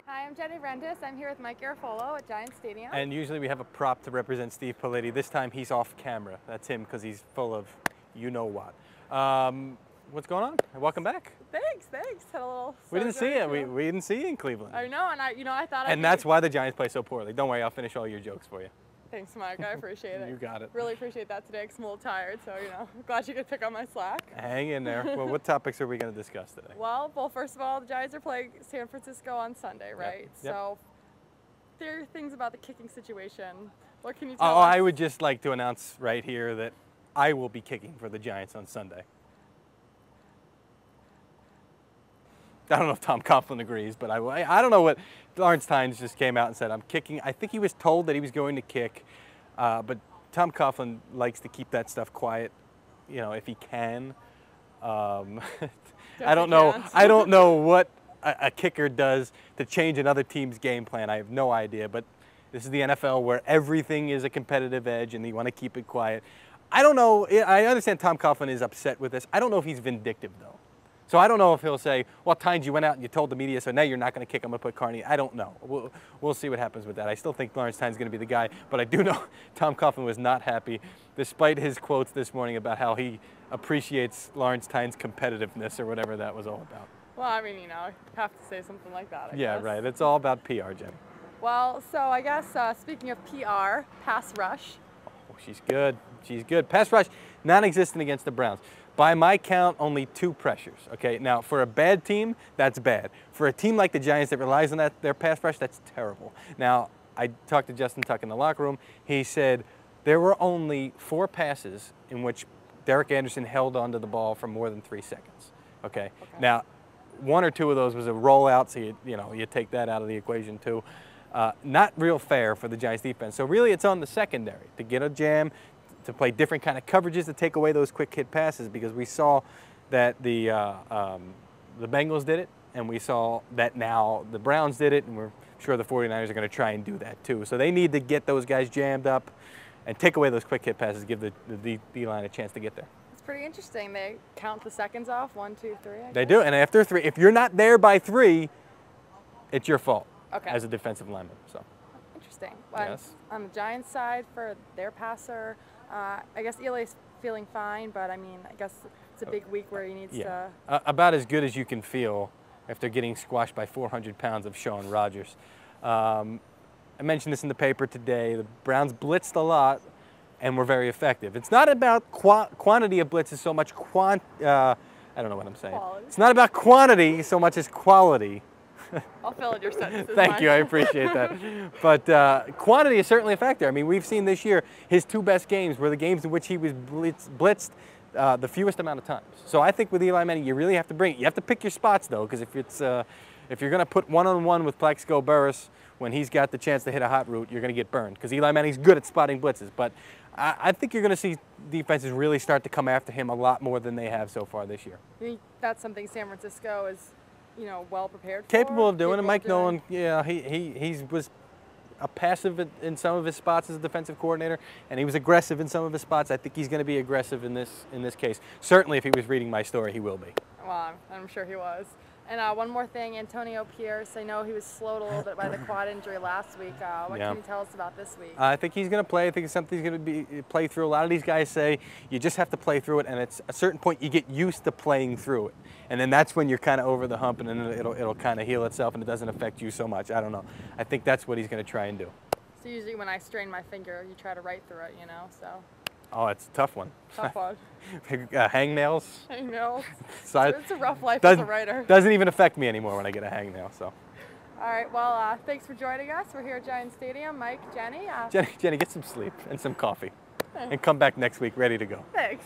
Hi, I'm Jenny Vrentas. I'm here with Mike Garafolo at Giants Stadium. And usually we have a prop to represent Steve Politi. This time he's off camera. That's him because he's full of you-know-what. What's going on? Welcome back. Thanks. Had a little. We didn't see you. We didn't see you in Cleveland. I know, and I thought. And that's why the Giants play so poorly. Don't worry, I'll finish all your jokes for you. Thanks, Mike. I appreciate it. You got it. Really appreciate that today. 'Cause I'm a little tired, so glad you could pick up my slack. Hang in there. Well, what topics are we going to discuss today? Well, first of all, the Giants are playing San Francisco on Sunday, right? Yep. So there are things about the kicking situation. What can you tell Oh, us? I would just like to announce right here that I will be kicking for the Giants on Sunday. I don't know if Tom Coughlin agrees, but I don't know what Lawrence Tynes just came out and said. I'm kicking. I think he was told that he was going to kick, but Tom Coughlin likes to keep that stuff quiet, if he can. I don't know. I don't know what a kicker does to change another team's game plan. I have no idea, but this is the NFL where everything is a competitive edge and you want to keep it quiet. I don't know. I understand Tom Coughlin is upset with this. I don't know if he's vindictive, though. So I don't know if he'll say, well, Tynes, you went out and you told the media, so now you're not going to kick. I'm going to put Carney. I don't know. We'll see what happens with that. I still think Lawrence Tynes is going to be the guy, but I do know Tom Coughlin was not happy, despite his quotes this morning about how he appreciates Lawrence Tynes' competitiveness or whatever that was all about. Well, I mean, you have to say something like that, I Yeah, guess. right. It's all about PR, Jen. Well, so I guess speaking of PR, pass rush. Oh, she's good. She's good. Pass rush, non-existent against the Browns. By my count, only 2 pressures. Okay, now for a bad team, that's bad. For a team like the Giants that relies on their pass rush, that's terrible. Now, I talked to Justin Tuck in the locker room. He said there were only 4 passes in which Derek Anderson held onto the ball for more than 3 seconds. Okay. Now, 1 or 2 of those was a rollout, so you take that out of the equation too. Not real fair for the Giants defense. So really, it's on the secondary to get a jam, to play different kind of coverages to take away those quick hit passes, because we saw that the Bengals did it, and we saw that now the Browns did it, and we're sure the 49ers are going to try and do that too. So they need to get those guys jammed up and take away those quick hit passes, give the D-line a chance to get there. It's pretty interesting. They count the seconds off, 1, 2, 3. They do, and after 3, if you're not there by 3, it's your fault as a defensive lineman. So interesting. Yes. On the Giants side, for their passer, I guess Eli's feeling fine, but I mean, I guess it's a big week where he needs to. About as good as you can feel after getting squashed by 400 pounds of Sean Rogers. I mentioned this in the paper today. The Browns blitzed a lot and were very effective. It's not about quantity of blitzes so much I don't know what I'm saying. Quality. It's not about quantity so much as quality. I'll fill in your sentences. Thank you, I appreciate that. But quantity is certainly a factor. I mean, we've seen this year his 2 best games were the games in which he was blitzed the fewest amount of times. So I think with Eli Manning, you really have to bring it. You have to pick your spots, though, because if you're going to put one-on-one with Plaxico Burress when he's got the chance to hit a hot route, you're going to get burned, because Eli Manning's good at spotting blitzes. But I think you're going to see defenses really start to come after him a lot more than they have so far this year. You think that's something San Francisco is well prepared for? Capable of doing it. Mike Nolan, he was a passive in some of his spots as a defensive coordinator, and he was aggressive in some of his spots. I think he's going to be aggressive in this case. Certainly, if he was reading my story, he will be. Well, I'm sure he was. And one more thing, Antonio Pierce, I know he was slowed a little bit by the quad injury last week. What can you tell us about this week? I think he's going to play. I think it's something he's going to be play through. A lot of these guys say you just have to play through it, and at a certain point you get used to playing through it. And then that's when you're kind of over the hump, and then it'll kind of heal itself, and it doesn't affect you so much. I don't know. I think that's what he's going to try and do. So usually when I strain my finger, you try to write through it, so. Oh, it's a tough one. Tough one. Hangnails. Hangnails. So it's a rough life as a writer. Doesn't even affect me anymore when I get a hangnail. So. All right. Well, thanks for joining us. We're here at Giants Stadium. Mike, Jenny. Jenny, get some sleep and some coffee, and come back next week ready to go. Thanks.